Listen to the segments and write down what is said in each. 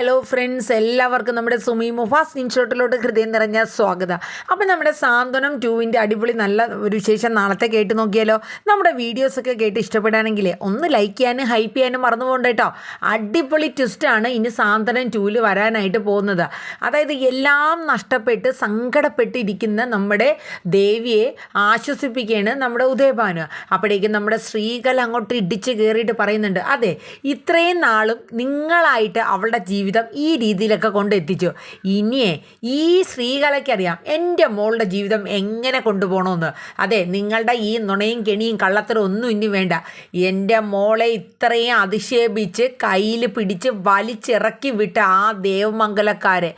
Hello friends, എല്ലാവർക്കും നമ്മുടെ സുമി മുഫാസ് ഇൻഷോട്ടിലോട്ട് ഹൃദയം നിറഞ്ഞ സ്വാഗതം. അപ്പം നമ്മുടെ സാന്ത്വനം 2-ൻ്റെ അടിപൊളി നല്ല ഒരു വിശേഷം നാളത്തെ കേട്ട് നോക്കിയാലോ. നമ്മുടെ വീഡിയോസൊക്കെ കേട്ട് ഇഷ്ടപ്പെടുകയാണെങ്കിൽ ഒന്ന് ലൈക്ക് ചെയ്യാനും ഹൈപ്പ് ചെയ്യാനും മറന്നു പോകണ്ട കേട്ടോ. അടിപൊളി ട്വിസ്റ്റാണ് ഇനി സാന്ത്വനം 2-ൽ വരാനായിട്ട് പോകുന്നത്. അതായത് എല്ലാം നഷ്ടപ്പെട്ട് സങ്കടപ്പെട്ടിരിക്കുന്ന നമ്മുടെ ദേവിയെ ആശ്വസിപ്പിക്കുകയാണ് നമ്മുടെ ഉദയഭാനു. അപ്പോഴേക്കും നമ്മുടെ സ്ത്രീകൾ അങ്ങോട്ട് ഇടിച്ച് കയറിയിട്ട് പറയുന്നുണ്ട്, അതെ ഇത്രയും നാളും നിങ്ങളായിട്ട് അവളുടെ ജീവിതം ഈ രീതിയിലൊക്കെ കൊണ്ടെത്തിച്ചു. ഇനിയേ ഈ സ്ത്രീകളൊക്കറിയാം എൻ്റെ മോളുടെ ജീവിതം എങ്ങനെ കൊണ്ടുപോകണമെന്ന്. അതെ, നിങ്ങളുടെ ഈ നുണയും കെണിയും കള്ളത്തരം ഒന്നും ഇനി വേണ്ട. എൻ്റെ മോളെ ഇത്രയും അധിക്ഷേപിച്ച് കയ്യിൽ പിടിച്ച് വലിച്ചിറക്കി വിട്ട ആ ദേവമംഗലക്കാരെ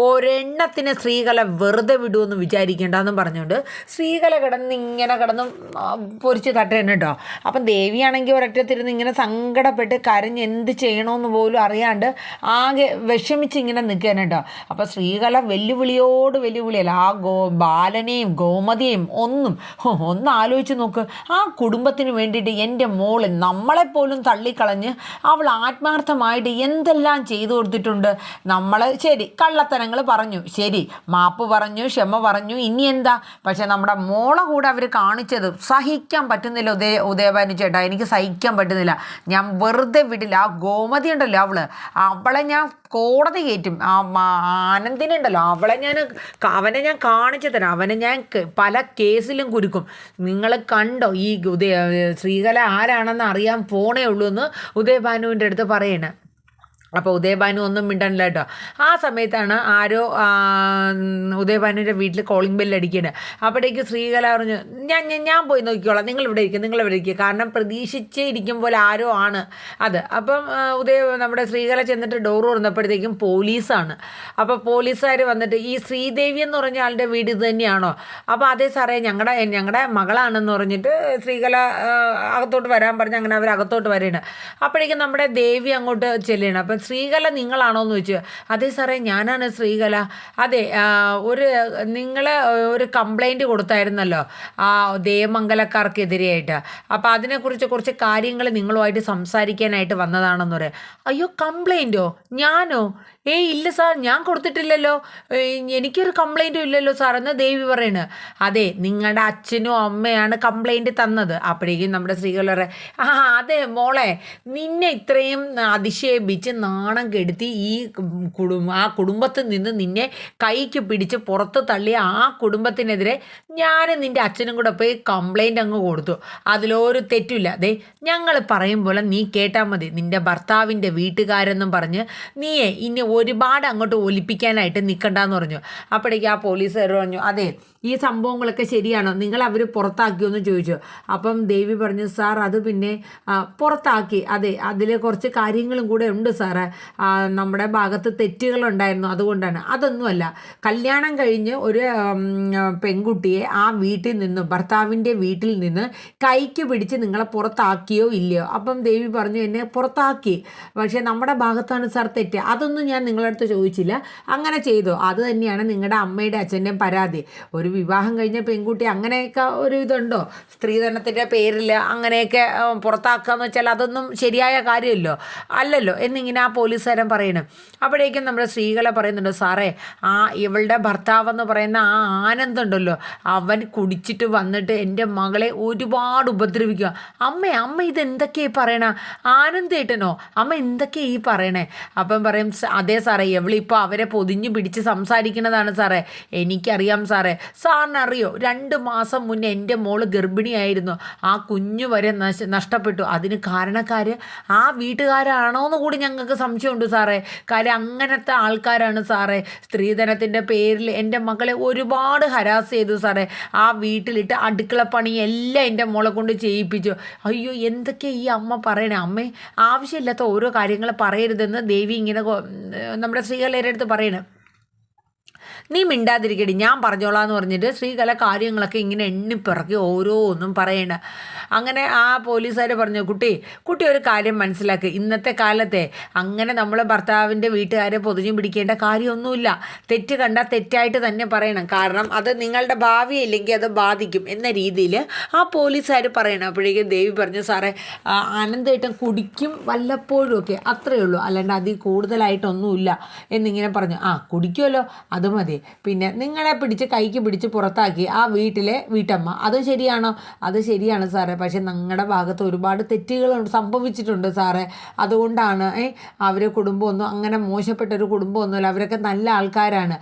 ഒരെണ്ണത്തിന് സ്ത്രീകളെ വെറുതെ വിടുമെന്ന് വിചാരിക്കേണ്ടെന്നും പറഞ്ഞുകൊണ്ട് സ്ത്രീകളെ കിടന്ന് പൊരിച്ച് തട്ടേനെ കേട്ടോ. അപ്പം ദേവിയാണെങ്കിൽ ഒരൊറ്റത്തിരുന്ന് ഇങ്ങനെ സങ്കടപ്പെട്ട് കരഞ്ഞ് എന്ത് ചെയ്യണമെന്ന് പോലും അറിയാണ്ട് ആകെ വിഷമിച്ചിങ്ങനെ നിൽക്കാൻ കേട്ടോ. അപ്പോൾ സ്ത്രീകളെ വെല്ലുവിളിയല്ല, ആ ബാലനെയും ഗോമതിയെയും ഒന്ന് ആലോചിച്ച് നോക്ക്. ആ കുടുംബത്തിന് വേണ്ടിയിട്ട് എൻ്റെ മോള് നമ്മളെപ്പോലും തള്ളിക്കളഞ്ഞ് അവൾ ആത്മാർത്ഥമായിട്ട് എന്തെല്ലാം ചെയ്തു കൊടുത്തിട്ടുണ്ട്. നമ്മൾ ശരി കള്ളത്തരങ്ങൾ പറഞ്ഞു, ശരി മാപ്പ് പറഞ്ഞു, ക്ഷമ പറഞ്ഞു, ഇനി എന്താ. പക്ഷെ നമ്മുടെ മോളെ കൂടെ അവർ കാണിച്ചത് സഹിക്കാൻ പറ്റുന്നില്ല. ഉദയഭാനു ചേട്ടാ, എനിക്ക് സഹിക്കാൻ പറ്റുന്നില്ല. ഞാൻ വെറുതെ വിടില്ല. ആ ഗോമതി ഉണ്ടല്ലോ, അവളെ ഞാൻ കോടതി കയറ്റും. ആ ആനന്ദിനുണ്ടല്ലോ, അവനെ ഞാൻ കാണിച്ചു തരാം. അവനെ ഞാൻ പല കേസിലും കുരുക്കും. നിങ്ങൾ കണ്ടോ ഈ ശ്രീകല ആരാണെന്ന് അറിയാൻ പോണേ ഉള്ളൂ എന്ന് ഉദയഭാനുവിൻ്റെ അടുത്ത് പറയണേ. അപ്പോൾ ഉദയഭാനു ഒന്നും മിണ്ടണില്ല കേട്ടോ. ആ സമയത്താണ് ആരോ ഉദയഭാനുവിൻ്റെ വീട്ടിൽ കോളിംഗ് ബെല്ല് അടിക്കുന്നത്. അപ്പോഴേക്ക് ശ്രീകല പറഞ്ഞു, ഞാൻ പോയി നോക്കിക്കോളാം, നിങ്ങളിവിടെ ഇരിക്കുക. കാരണം പ്രതീക്ഷിച്ച് ഇരിക്കും പോലെ ആരോ ആണ് അത്. അപ്പം നമ്മുടെ ശ്രീകല ചെന്നിട്ട് ഡോർ തുറന്നപ്പോഴത്തേക്കും പോലീസാണ്. അപ്പോൾ പോലീസുകാർ വന്നിട്ട്, ഈ ശ്രീദേവി എന്ന് പറഞ്ഞ ആളുടെ വീട് ഇത് തന്നെയാണോ? അപ്പോൾ അതേ സാറേ, ഞങ്ങളുടെ മകളാണെന്ന് പറഞ്ഞിട്ട് ശ്രീകല അകത്തോട്ട് വരാൻ പറഞ്ഞ് അങ്ങനെ അവർ അകത്തോട്ട് വരികയാണ്. അപ്പോഴേക്കും നമ്മുടെ ദേവി അങ്ങോട്ട് ചെല്ലുകയാണ്. അപ്പം ശ്രീകല നിങ്ങളാണോ എന്ന് ചോദിച്ചു. അതേ സാറേ, ഞാനാണ് ശ്രീകല. അതെ, നിങ്ങൾ ഒരു കംപ്ലൈൻറ്റ് കൊടുത്തായിരുന്നല്ലോ ആ ദേവമംഗലക്കാർക്കെതിരെയായിട്ട്. അപ്പോൾ അതിനെക്കുറിച്ച് കുറച്ച് കാര്യങ്ങൾ നിങ്ങളുമായിട്ട് സംസാരിക്കാനായിട്ട് വന്നതാണെന്ന് പറയാം. അയ്യോ, കംപ്ലൈൻറ്റോ? ഞാനോ? ഇല്ല സാർ, ഞാൻ കൊടുത്തിട്ടില്ലല്ലോ, എനിക്കൊരു കംപ്ലൈൻറ്റും ഇല്ലല്ലോ സാർ എന്ന് ദേവി പറയണ്. അതെ, നിങ്ങളുടെ അച്ഛനും അമ്മയാണ് കംപ്ലൈൻറ്റ് തന്നത്. അപ്പോഴേക്കും നമ്മുടെ സ്ത്രീകൾ പറയാം, അതെ മോളെ, നിന്നെ ഇത്രയും അധിക്ഷേപിച്ച് നാണം കെടുത്തി ആ കുടുംബത്തിൽ നിന്ന് നിന്നെ കൈക്ക് പിടിച്ച് പുറത്ത് തള്ളിയ ആ കുടുംബത്തിനെതിരെ ഞാനും നിൻ്റെ അച്ഛനും കൂടെ പോയി കംപ്ലൈൻറ്റ് അങ്ങ് കൊടുത്തു. അതിലൊരു തെറ്റില്ല. അതെ, ഞങ്ങൾ പറയും പോലെ നീ കേട്ടാൽ മതി. നിൻ്റെ ഭർത്താവിൻ്റെ വീട്ടുകാരെന്നും പറഞ്ഞ് നീയെ ഇനി ഒരുപാട് അങ്ങോട്ട് ഒലിപ്പിക്കാനായിട്ട് നിൽക്കണ്ടെന്ന് പറഞ്ഞു. അപ്പോഴേക്ക് ആ പോലീസുകാർ പറഞ്ഞു, അതെ ഈ സംഭവങ്ങളൊക്കെ ശരിയാണോ, നിങ്ങൾ അവർ പുറത്താക്കിയോ എന്ന് ചോദിച്ചു. അപ്പം ദേവി പറഞ്ഞു, സാർ അത് പിന്നെ പുറത്താക്കി, അതെ അതിൽ കുറച്ച് കാര്യങ്ങളും കൂടെ ഉണ്ട് സാറേ, നമ്മുടെ ഭാഗത്ത് തെറ്റുകളുണ്ടായിരുന്നു, അതുകൊണ്ടാണ്. അതൊന്നുമല്ല, കല്യാണം കഴിഞ്ഞ് ഒരു പെൺകുട്ടിയെ ആ വീട്ടിൽ നിന്ന്, ഭർത്താവിൻ്റെ വീട്ടിൽ നിന്ന് കൈക്ക് പിടിച്ച് നിങ്ങളെ പുറത്താക്കിയോ ഇല്ലയോ? അപ്പം ദേവി പറഞ്ഞു, എന്നെ പുറത്താക്കി, പക്ഷേ നമ്മുടെ ഭാഗത്താണ് സാർ തെറ്റ്. അതൊന്നും ഞാൻ നിങ്ങളുടെ അടുത്ത് ചോദിച്ചില്ല, അങ്ങനെ ചെയ്തോ? അത് തന്നെയാണ് നിങ്ങളുടെ അമ്മയുടെ അച്ഛൻ്റെയും പരാതി. ഒരു വിവാഹം കഴിഞ്ഞ പെൺകുട്ടി അങ്ങനെയൊക്കെ ഒരു ഇതുണ്ടോ? സ്ത്രീധനത്തിൻ്റെ പേരിൽ അങ്ങനെയൊക്കെ പുറത്താക്കാന്ന് വെച്ചാൽ അതൊന്നും ശരിയായ കാര്യമല്ലോ അല്ലല്ലോ എന്നിങ്ങനെ ആ പോലീസുകാരൻ പറയണം. അപ്പോഴേക്കും നമ്മുടെ സ്ത്രീകളെ പറയുന്നുണ്ട്, സാറേ ഇവളുടെ ഭർത്താവെന്ന് പറയുന്ന ആ ആനന്ദുണ്ടല്ലോ, അവൻ കുടിച്ചിട്ട് വന്നിട്ട് എൻ്റെ മകളെ ഒരുപാട് ഉപദ്രവിക്കുക. അമ്മ ഇതെന്തൊക്കെയായി പറയണ? ആനന്ദേട്ടനോ? അമ്മ എന്തൊക്കെയാ ഈ പറയണേ? അപ്പം പറയും, അതെ സാറേ, ഇവളിപ്പോൾ അവരെ പൊതിഞ്ഞു പിടിച്ച് സംസാരിക്കുന്നതാണ് സാറേ, എനിക്കറിയാം സാറേ. സാറിനറിയോ, 2 മാസം മുന്നേ എൻ്റെ മോള് ഗർഭിണിയായിരുന്നു, ആ കുഞ്ഞു വരെ നഷ്ടപ്പെട്ടു. അതിന് കാരണക്കാർ ആ വീട്ടുകാരാണോ എന്ന് കൂടി ഞങ്ങൾക്ക് സംശയമുണ്ട് സാറേ. കാര്യം അങ്ങനത്തെ ആൾക്കാരാണ് സാറേ. സ്ത്രീധനത്തിൻ്റെ പേരിൽ എൻ്റെ മകളെ ഒരുപാട് ഹരാസ് ചെയ്തു സാറേ. ആ വീട്ടിലിട്ട് അടുക്കളപ്പണി എല്ലാം എൻ്റെ മോളെ കൊണ്ട് ചെയ്യിപ്പിച്ചു. അയ്യോ, എന്തൊക്കെയാണ് ഈ അമ്മ പറയണേ? അമ്മേ, ആവശ്യമില്ലാത്ത ഓരോ കാര്യങ്ങൾ പറയരുതെന്ന് ദേവി ഇങ്ങനെ നമ്മുടെ സ്ത്രീകളുടെ അടുത്ത് പറയണം. നീ മിണ്ടാതിരിക്കടി, ഞാൻ പറഞ്ഞോളാം എന്ന് പറഞ്ഞിട്ട് ശ്രീകല കാര്യങ്ങളൊക്കെ ഇങ്ങനെ എണ്ണിപ്പിറക്കി ഓരോന്നും പറയണ. അങ്ങനെ ആ പോലീസുകാർ പറഞ്ഞു, കുട്ടി ഒരു കാര്യം മനസ്സിലാക്കി, ഇന്നത്തെ കാലത്തെ അങ്ങനെ നമ്മൾ ഭർത്താവിൻ്റെ വീട്ടുകാരെ പൊതിഞ്ഞു പിടിക്കേണ്ട കാര്യമൊന്നുമില്ല. തെറ്റ് കണ്ടാൽ തെറ്റായിട്ട് തന്നെ പറയണം, കാരണം അത് നിങ്ങളുടെ ഭാവിയില്ലെങ്കിൽ അത് ബാധിക്കും എന്ന രീതിയിൽ ആ പോലീസുകാർ പറയണം. അപ്പോഴേക്കും ദേവി പറഞ്ഞു, സാറേ ആനന്ദേട്ടൻ കുടിക്കും വല്ലപ്പോഴും ഒക്കെ, അത്രയേ ഉള്ളൂ, അല്ലാണ്ട് അതിൽ കൂടുതലായിട്ടൊന്നുമില്ല എന്നിങ്ങനെ പറഞ്ഞു. കുടിക്കുമല്ലോ, അത് മതി. പിന്നെ നിങ്ങളെ കൈക്ക് പിടിച്ച് പുറത്താക്കി ആ വീട്ടിലെ വീട്ടമ്മ, അത് ശരിയാണോ? അത് ശരിയാണ് സാറേ, പക്ഷേ ഞങ്ങളുടെ ഭാഗത്ത് ഒരുപാട് തെറ്റുകൾ സംഭവിച്ചിട്ടുണ്ട് സാറേ, അതുകൊണ്ടാണ് അവരെ കുടുംബമൊന്നും അങ്ങനെ മോശപ്പെട്ടൊരു കുടുംബമൊന്നുമില്ല, അവരൊക്കെ നല്ല ആൾക്കാരാണ്.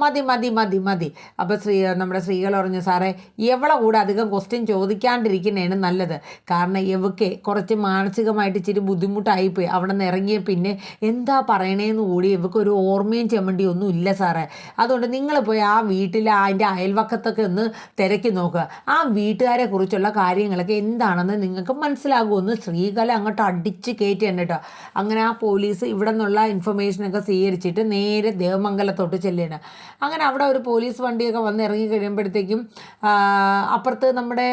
മതി മതി മതി മതി. അപ്പോൾ നമ്മുടെ സ്ത്രീകൾ പറഞ്ഞു, സാറേ എവളെ കൂടെ അധികം ക്വസ്റ്റ്യൻ ചോദിക്കാണ്ടിരിക്കുന്നതാണ് നല്ലത്, കാരണം ഇവക്ക് കുറച്ച് മാനസികമായിട്ട് ഇച്ചിരി ബുദ്ധിമുട്ടായിപ്പോയി. അവിടെ നിന്ന് ഇറങ്ങിയ പിന്നെ എന്താ പറയണേന്ന് കൂടി ഇവക്ക് ഒരു ഓർമ്മയും ചെമ്മണ്ടിയും ഒന്നും ഇല്ല സാറേ. അതുകൊണ്ട് നിങ്ങൾ പോയി ആ വീട്ടിലെ അതിൻ്റെ അയൽവക്കത്തൊക്കെ ഒന്ന് തിരക്കി നോക്കുക, ആ വീട്ടുകാരെ കുറിച്ചുള്ള കാര്യങ്ങളൊക്കെ എന്താണെന്ന് നിങ്ങൾക്ക് മനസ്സിലാകുമെന്ന് സ്ത്രീകളെ അങ്ങോട്ട് അടിച്ച് കയറ്റിയാണ് കേട്ടോ. അങ്ങനെ ആ പോലീസ് ഇവിടെ നിന്നുള്ള ഇൻഫർമേഷനൊക്കെ സ്വീകരിച്ചിട്ട് നേരെ ദേവമംഗലത്തോട്ട് ചെല്ലുകയാണ്. അങ്ങനെ അവിടെ ഒരു പോലീസ് വണ്ടിയൊക്കെ വന്ന് ഇറങ്ങി കഴിയുമ്പോഴത്തേക്കും അപ്പുറത്ത് നമ്മുടെ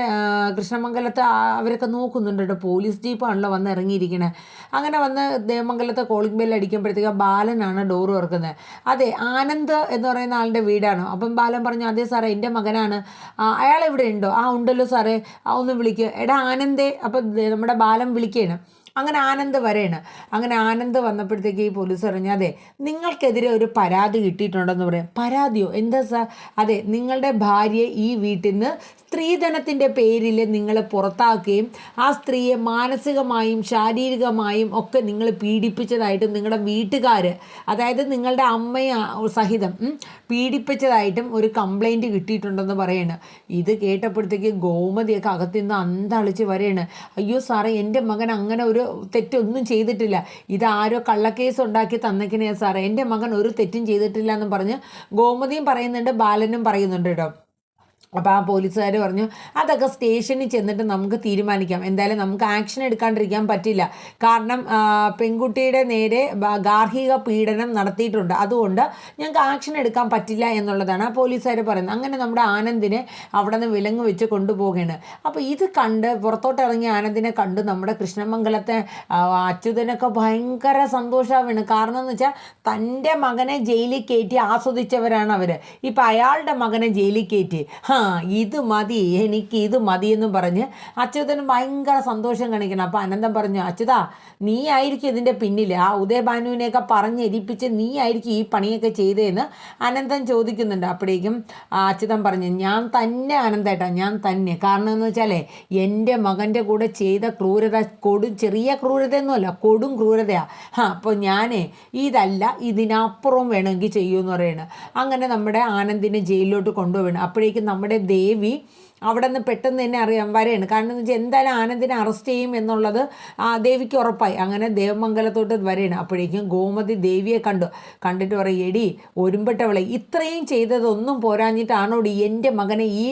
കൃഷ്ണമംഗലത്ത് അവരൊക്കെ നോക്കുന്നുണ്ട് കേട്ടോ, പോലീസ് ജീപ്പാണല്ലോ വന്ന് ഇറങ്ങിയിരിക്കണേ. അങ്ങനെ വന്ന് ദേവമംഗലത്തെ കോളിംഗ് ബെല്ല് അടിക്കുമ്പോഴത്തേക്കും ബാലനാണ് ഡോറ് തുറക്കുന്നത്. അതെ, ആനന്ദ് എന്ന് പറയുന്ന ആളുടെ വീടാണ്. അപ്പം ബാലൻ പറഞ്ഞു, അതെ സാറേ എൻ്റെ മകനാണ്, അയാൾ ഇവിടെ ഉണ്ടോ? ഉണ്ടല്ലോ സാറേ, ഒന്ന് വിളിക്കുക. എടാ ആനന്ദേ. അപ്പം നമ്മുടെ ബാലൻ വിളിക്കുകയാണ്. അങ്ങനെ ആനന്ദ് വരെയാണ്. അങ്ങനെ ആനന്ദ് വന്നപ്പോഴത്തേക്ക് ഈ പോലീസ് പറഞ്ഞു, അതെ നിങ്ങൾക്കെതിരെ ഒരു പരാതി കിട്ടിയിട്ടുണ്ടെന്ന് പറയാം. പരാതിയോ? എന്താ സാർ? അതെ, നിങ്ങളുടെ ഭാര്യയെ ഈ വീട്ടിൽ നിന്ന് സ്ത്രീധനത്തിൻ്റെ പേരിൽ നിങ്ങൾ പുറത്താക്കുകയും ആ സ്ത്രീയെ മാനസികമായും ശാരീരികമായും ഒക്കെ നിങ്ങൾ പീഡിപ്പിച്ചതായിട്ടും നിങ്ങളുടെ വീട്ടുകാർ, അതായത് നിങ്ങളുടെ അമ്മയെ സഹിതം പീഡിപ്പിച്ചതായിട്ടും ഒരു കംപ്ലൈൻറ്റ് കിട്ടിയിട്ടുണ്ടെന്ന് പറയാണ്. ഇത് കേട്ടപ്പോഴത്തേക്ക് ഗോമതിയൊക്കെ അകത്തുനിന്ന് അന്തളിച്ച് വരെയാണ്. അയ്യോ സാറേ, എൻ്റെ മകൻ അങ്ങനെ ഒരു തെറ്റൊന്നും ചെയ്തിട്ടില്ല, ഇതാരോ കള്ളക്കേസ് ഉണ്ടാക്കി തന്നേക്കണേ സാറേ, എൻ്റെ മകൻ ഒരു തെറ്റും ചെയ്തിട്ടില്ല എന്ന് പറഞ്ഞ് ഗോമതിയും പറയുന്നുണ്ട്, ബാലനും പറയുന്നുണ്ട് കേട്ടോ. അപ്പോൾ ആ പോലീസുകാർ പറഞ്ഞു, അതൊക്കെ സ്റ്റേഷനിൽ ചെന്നിട്ട് നമുക്ക് തീരുമാനിക്കാം, എന്തായാലും നമുക്ക് ആക്ഷൻ എടുക്കാണ്ടിരിക്കാൻ പറ്റില്ല, കാരണം പെൺകുട്ടിയുടെ നേരെ ഗാർഹിക പീഡനം നടത്തിയിട്ടുണ്ട്, അതുകൊണ്ട് ഞങ്ങൾക്ക് ആക്ഷൻ എടുക്കാൻ പറ്റില്ല എന്നുള്ളതാണ് ആ പോലീസുകാർ പറയുന്നത്. അങ്ങനെ നമ്മുടെ ആനന്ദിനെ അവിടെ നിന്ന് വിലങ്ങ് വെച്ച് കൊണ്ടുപോവുകയാണ്. അപ്പോൾ ഇത് കണ്ട് പുറത്തോട്ട് ഇറങ്ങിയ ആനന്ദിനെ കണ്ട് നമ്മുടെ കൃഷ്ണമംഗലത്തെ അച്യുതനൊക്കെ ഭയങ്കര സന്തോഷമാവാണ്. കാരണം എന്ന് വെച്ചാൽ തൻ്റെ മകനെ ജയിലിൽ കയറ്റി ആസ്വദിച്ചവരാണ് അവർ. ഇപ്പം അയാളുടെ മകനെ ജയിലിൽ കയറ്റി, ഇത് മതി, എനിക്ക് ഇത് മതിയെന്നും പറഞ്ഞ് അച്യുതന് ഭയങ്കര സന്തോഷം കാണിക്കണം. അപ്പോൾ അനന്തൻ പറഞ്ഞു, അച്യുതാ നീ ആയിരിക്കും ഇതിൻ്റെ പിന്നിൽ, ആ ഉദയഭാനുവിനെയൊക്കെ പറഞ്ഞെരിപ്പിച്ച് നീ ആയിരിക്കും ഈ പണിയൊക്കെ ചെയ്തതെന്ന് അനന്തൻ ചോദിക്കുന്നുണ്ട്. അപ്പോഴേക്കും അച്യുതൻ പറഞ്ഞു, ഞാൻ തന്നെ അനന്തേട്ടാ, ഞാൻ തന്നെ. കാരണം എന്ന് വെച്ചാലേ എൻ്റെ മകൻ്റെ കൂടെ ചെയ്ത ക്രൂരത ചെറിയ ക്രൂരതയൊന്നുമല്ല, കൊടും ക്രൂരതയാണ്. അപ്പോൾ ഞാനേ ഇതല്ല, ഇതിനപ്പുറം വേണമെങ്കിൽ ചെയ്യുമെന്ന് പറയുന്നത്. അങ്ങനെ നമ്മുടെ ആനന്ദിനെ ജയിലിലോട്ട് കൊണ്ടുപോവുകയാണ്. അപ്പോഴേക്കും നമ്മുടെ ദേവി അവിടെ നിന്ന് പെട്ടെന്ന് തന്നെ വരെയാണ്. കാരണം എന്ന് വെച്ചാൽ എന്തായാലും ആനന്ദിനെ അറസ്റ്റ് ചെയ്യും എന്നുള്ളത് ദേവിക്ക് ഉറപ്പായി. അങ്ങനെ ദേവമംഗലത്തോട്ട് വരെയാണ്. അപ്പോഴേക്കും ഗോമതി ദേവിയെ കണ്ടിട്ട് പറയും, എടി ഒരുമ്പെട്ടവളെ, ഇത്രയും ചെയ്തതൊന്നും പോരാഞ്ഞിട്ടാണോടി എൻ്റെ മകനെ ഈ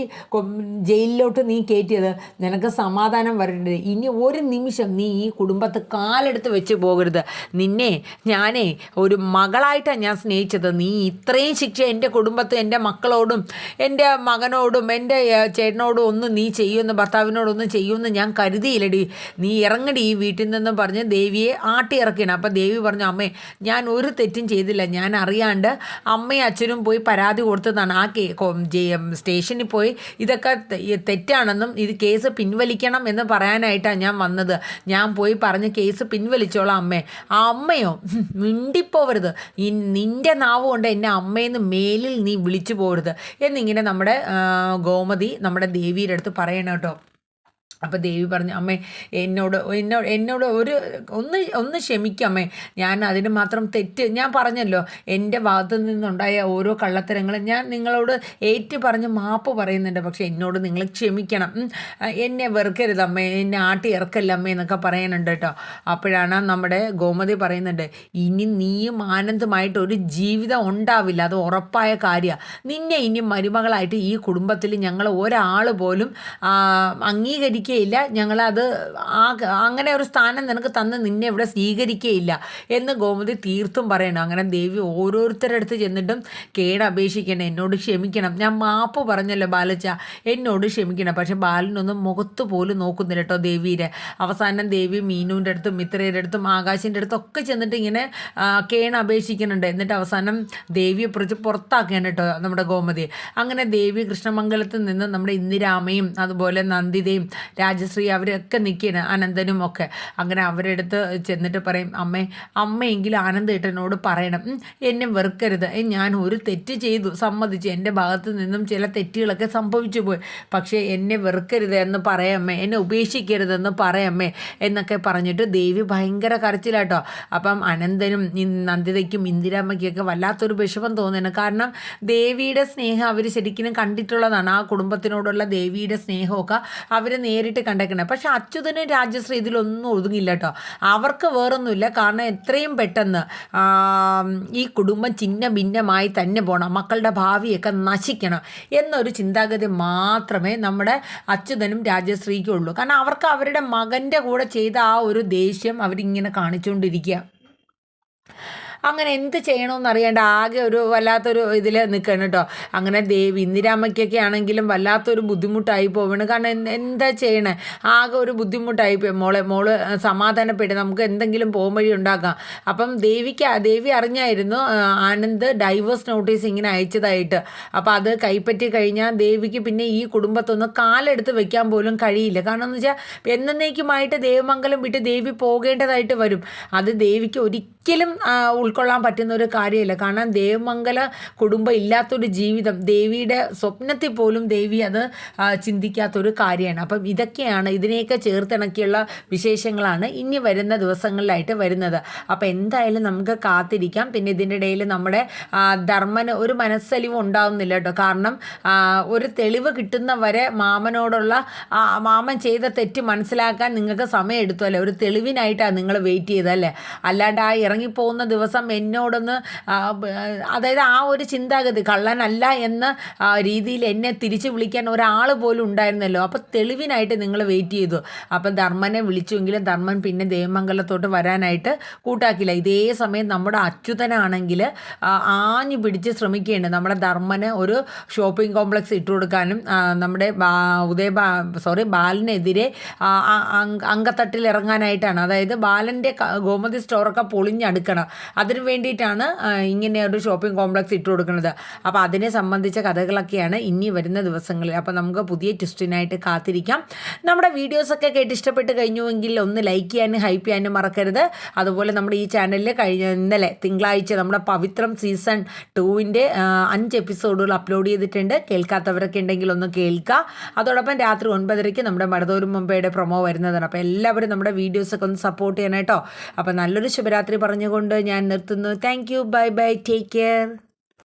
ജയിലിലോട്ട് നീ കയറ്റിയത്? നിനക്ക് സമാധാനം വരരുത്, ഇനി ഒരു നിമിഷം നീ ഈ കുടുംബത്ത് കാലെടുത്ത് വെച്ച് പോകരുത്. നിന്നെ ഞാനേ ഒരു മകളായിട്ടാണ് ഞാൻ സ്നേഹിച്ചത്, നീ ഇത്രയും ശിക്ഷ എൻ്റെ കുടുംബത്തും എൻ്റെ മക്കളോടും എൻ്റെ മകനോടും എൻ്റെ ചേട്ടനോടും ഒന്നും നീ ചെയ്യുമെന്ന്, ഭർത്താവിനോടൊന്നും ചെയ്യുമെന്ന് ഞാൻ കരുതിയില്ലടി, നീ ഇറങ്ങടി ഈ വീട്ടിൽ നിന്നും പറഞ്ഞ് ദേവിയെ ആട്ടി ഇറക്കണം. അപ്പം ദേവി പറഞ്ഞു, അമ്മേ ഞാൻ ഒരു തെറ്റും ചെയ്തില്ല, ഞാൻ അറിയാണ്ട് അമ്മയും അച്ഛനും പോയി പരാതി കൊടുത്തതാണ്. ആ സ്റ്റേഷനിൽ പോയി ഇതൊക്കെ തെറ്റാണെന്നും ഇത് കേസ് പിൻവലിക്കണം എന്ന് പറയാനായിട്ടാണ് ഞാൻ വന്നത്. ഞാൻ പോയി പറഞ്ഞ് കേസ് പിൻവലിച്ചോളാം അമ്മേ. ആ അമ്മയോ മിണ്ടിപ്പോവരുത്, നിൻ്റെ നാവ് കൊണ്ട് എന്നെ അമ്മയെന്ന് മേലിൽ നീ വിളിച്ചു പോകരുത് എന്നിങ്ങനെ നമ്മുടെ ഗോമതി നമ്മുടെ ദേവിയുടെ അടുത്ത് പറയണം കേട്ടോ. അപ്പോൾ ദേവി പറഞ്ഞു, അമ്മേ എന്നോട് ഒന്ന് ക്ഷമിക്കമ്മേ, ഞാൻ അതിന് മാത്രം തെറ്റ് ഞാൻ പറഞ്ഞല്ലോ, എൻ്റെ ഭാഗത്തു നിന്നുണ്ടായ ഓരോ കള്ളത്തരങ്ങളും ഞാൻ നിങ്ങളോട് ഏറ്റു പറഞ്ഞ് മാപ്പ് പറയുന്നുണ്ട്, പക്ഷേ എന്നോട് നിങ്ങൾ ക്ഷമിക്കണം, എന്നെ വെറുക്കരുതമ്മേ, എന്നെ ആട്ടി ഇറക്കല്ലമ്മേ എന്നൊക്കെ പറയാനുണ്ട് കേട്ടോ. അപ്പോഴാണ് നമ്മുടെ ഗോമതി പറയുന്നുണ്ട്, ഇനി നീയും ആനന്ദമായിട്ട് ഒരു ജീവിതം ഉണ്ടാവില്ല, അത് ഉറപ്പായ കാര്യമാണ്. നിന്നെ ഇനി മരുമകളായിട്ട് ഈ കുടുംബത്തിൽ ഞങ്ങൾ ഒരാൾ പോലും അംഗീകരിക്കും സ്വീകരിക്കുകയില്ല, ഞങ്ങളത് അങ്ങനെ ഒരു സ്ഥാനം നിനക്ക് തന്ന് നിന്നെ ഇവിടെ സ്വീകരിക്കുകയില്ല എന്ന് ഗോമതി തീർത്തും പറയണം. അങ്ങനെ ദേവി ഓരോരുത്തരുടെ അടുത്ത് ചെന്നിട്ടും അപേക്ഷിക്കണം, എന്നോട് ക്ഷമിക്കണം, ഞാൻ മാപ്പ് പറഞ്ഞല്ലോ ബാലച്ച, എന്നോട് ക്ഷമിക്കണം. പക്ഷെ ബാലനൊന്നും മുഖത്ത് പോലും നോക്കുന്നില്ല കേട്ടോ ദേവിയുടെ. അവസാനം ദേവി മീനുവിൻ്റെ അടുത്തും മിത്രയുടെ അടുത്തും ആകാശിൻ്റെ അടുത്തും ഒക്കെ ചെന്നിട്ട് ഇങ്ങനെ അപേക്ഷിക്കുന്നുണ്ട്. എന്നിട്ട് അവസാനം ദേവിയെ പുറത്താക്കുകയാണ് കേട്ടോ നമ്മുടെ ഗോമതി. അങ്ങനെ ദേവി കൃഷ്ണമംഗലത്ത് നിന്ന് നമ്മുടെ ഇന്ദിരാമയും അതുപോലെ നന്ദിതയും രാജശ്രീ അവരൊക്കെ നിൽക്കുകയാണ്, അനന്തനും ഒക്കെ. അങ്ങനെ അവരുടെ അടുത്ത് ചെന്നിട്ട് പറയും, അമ്മയെങ്കിലും ആനന്ദേട്ടനോട് പറയണം, എന്നെ വെറുക്കരുത്, ഞാൻ ഒരു തെറ്റ് ചെയ്തു, സമ്മതിച്ചു, എൻ്റെ ഭാഗത്ത് നിന്നും ചില തെറ്റുകളൊക്കെ സംഭവിച്ചു പോയി, പക്ഷേ എന്നെ വെറുക്കരുത് എന്ന് പറയമ്മേ, എന്നെ ഉപേക്ഷിക്കരുതെന്ന് പറയമ്മേ എന്നൊക്കെ പറഞ്ഞിട്ട് ദേവി ഭയങ്കര കരച്ചിലാട്ടോ. അപ്പം അനന്തനും നന്ദിതയ്ക്കും ഇന്ദിരാമ്മയ്ക്കൊക്കെ വല്ലാത്തൊരു വിഷമം തോന്നുന്നു. കാരണം ദേവിയുടെ സ്നേഹം അവർ ശരിക്കും കണ്ടിട്ടുള്ളതാണ്. ആ കുടുംബത്തിനോടുള്ള ദേവിയുടെ സ്നേഹമൊക്കെ അവർ നേരിട്ട് കണ്ടേക്കണേ. പക്ഷെ അച്യുതനും രാജശ്രീ ഇതിലൊന്നും ഒതുങ്ങില്ല കേട്ടോ. അവർക്ക് വേറൊന്നുമില്ല. കാരണം എത്രയും പെട്ടെന്ന് ഈ കുടുംബം ചിഹ്ന ഭിന്നമായി തന്നെ പോകണം, മക്കളുടെ ഭാവിയൊക്കെ നശിക്കണം എന്നൊരു ചിന്താഗതി മാത്രമേ നമ്മുടെ അച്യുതനും രാജശ്രീക്കും ഉള്ളൂ. കാരണം അവർക്ക് അവരുടെ മകൻ്റെ കൂടെ ചെയ്ത ആ ഒരു ദേഷ്യം അവരിങ്ങനെ കാണിച്ചുകൊണ്ടിരിക്കുക. അങ്ങനെ എന്ത് ചെയ്യണമെന്ന് അറിയാണ്ട് ആകെ ഒരു വല്ലാത്തൊരു ഇതിൽ നിൽക്കണം കേട്ടോ. അങ്ങനെ ഇന്ദിരാമ്മയ്ക്കൊക്കെ ആണെങ്കിലും വല്ലാത്തൊരു ബുദ്ധിമുട്ടായി പോവുകയാണ്. കാരണം എന്താ ചെയ്യണേ, ആകെ ഒരു ബുദ്ധിമുട്ടായി പോയി. മോള് സമാധാനപ്പെട്ട് നമുക്ക് എന്തെങ്കിലും വഴി ഉണ്ടാക്കാം. അപ്പം ദേവി അറിഞ്ഞായിരുന്നു ആനന്ദ് ഡൈവേഴ്സ് നോട്ടീസ് ഇങ്ങനെ അയച്ചതായിട്ട്. അപ്പം അത് കൈപ്പറ്റി കഴിഞ്ഞാൽ ദേവിക്ക് പിന്നെ ഈ കുടുംബത്തൊന്ന് കാലെടുത്ത് വെക്കാൻ പോലും കഴിയില്ല. കാരണം എന്ന് വെച്ചാൽ എന്നേക്കുമായിട്ട് ദേവമംഗലം വിട്ട് ദേവി പോകേണ്ടതായിട്ട് വരും. അത് ദേവിക്ക് ഒരിക്കലും ഉൾക്കൊള്ളാൻ പറ്റുന്ന ഒരു കാര്യമില്ല. കാരണം ദേവമംഗല കുടുംബം ഇല്ലാത്തൊരു ജീവിതം ദേവിയുടെ സ്വപ്നത്തിൽ പോലും ദേവി അത് ചിന്തിക്കാത്തൊരു കാര്യമാണ്. അപ്പം ഇതിനെയൊക്കെ ചേർത്തിണക്കിയുള്ള വിശേഷങ്ങളാണ് ഇനി വരുന്ന ദിവസങ്ങളിലായിട്ട് വരുന്നത്. അപ്പം എന്തായാലും നമുക്ക് കാത്തിരിക്കാം. പിന്നെ ഇതിൻ്റെ ഇടയിൽ നമ്മുടെ ധർമ്മന് ഒരു മനസ്സലിവ് ഉണ്ടാവുന്നില്ല കേട്ടോ. കാരണം ഒരു തെളിവ് കിട്ടുന്നവരെ മാമൻ ചെയ്ത തെറ്റ് മനസ്സിലാക്കാൻ നിങ്ങൾക്ക് സമയം എടുത്തുമല്ലേ, ഒരു തെളിവിനായിട്ടാണ് നിങ്ങൾ വെയിറ്റ് ചെയ്തല്ലേ. അല്ലാണ്ട് ആ ഇറങ്ങിപ്പോകുന്ന ദിവസം എന്നോടൊന്ന് അതായത് ആ ഒരു ചിന്താഗതി കള്ളനല്ല എന്ന രീതിയിൽ എന്നെ തിരിച്ചു വിളിക്കാൻ ഒരാൾ പോലും ഉണ്ടായിരുന്നല്ലോ. അപ്പോൾ തെളിവിനായിട്ട് നിങ്ങൾ വെയിറ്റ് ചെയ്തു. അപ്പം ധർമ്മനെ വിളിച്ചുവെങ്കിലും ധർമ്മൻ പിന്നെ ദേവമംഗലത്തോട്ട് വരാനായിട്ട് കൂട്ടാക്കില്ല. ഇതേ സമയം നമ്മുടെ അച്യുതനാണെങ്കിൽ ആഞ്ഞു പിടിച്ച് ശ്രമിക്കുകയാണ് നമ്മുടെ ധർമ്മന് ഒരു ഷോപ്പിംഗ് കോംപ്ലക്സ് ഇട്ട് കൊടുക്കാനും നമ്മുടെ ബാലനെതിരെ അങ്കത്തട്ടിൽ ഇറങ്ങാനായിട്ടാണ്. അതായത് ബാലൻ്റെ ഗോമതി സ്റ്റോറൊക്കെ പൊളിഞ്ഞടുക്കണം, അതിന് വേണ്ടിയിട്ടാണ് ഇങ്ങനെ ഒരു ഷോപ്പിംഗ് കോംപ്ലക്സ് ഇട്ട് കൊടുക്കുന്നത്. അപ്പോൾ അതിനെ സംബന്ധിച്ച കഥകളൊക്കെയാണ് ഇനി വരുന്ന ദിവസങ്ങളിൽ. അപ്പോൾ നമുക്ക് പുതിയ ട്വിസ്റ്റിനായിട്ട് കാത്തിരിക്കാം. നമ്മുടെ വീഡിയോസൊക്കെ കേട്ട് ഇഷ്ടപ്പെട്ട് കഴിഞ്ഞുവെങ്കിൽ ഒന്ന് ലൈക്ക് ചെയ്യാനും ഹൈപ്പ് ചെയ്യാനും മറക്കരുത്. അതുപോലെ നമ്മുടെ ഈ ചാനലിൽ ഇന്നലെ തിങ്കളാഴ്ച നമ്മുടെ പവിത്രം സീസൺ 2 5 എപ്പിസോഡുകൾ അപ്ലോഡ് ചെയ്തിട്ടുണ്ട്. കേൾക്കാത്തവരൊക്കെ ഉണ്ടെങ്കിൽ ഒന്ന് കേൾക്കുക. അതോടൊപ്പം രാത്രി 9:30 നമ്മുടെ മടതൂരും മുമ്പയുടെ പ്രൊമോ വരുന്നതാണ്. അപ്പോൾ എല്ലാവരും നമ്മുടെ വീഡിയോസൊക്കെ ഒന്ന് സപ്പോർട്ട് ചെയ്യണം കേട്ടോ. അപ്പോൾ നല്ലൊരു ശുഭരാത്രി പറഞ്ഞുകൊണ്ട് ഞാൻ നിർത്തുന്നു. Thank you, bye bye, take care.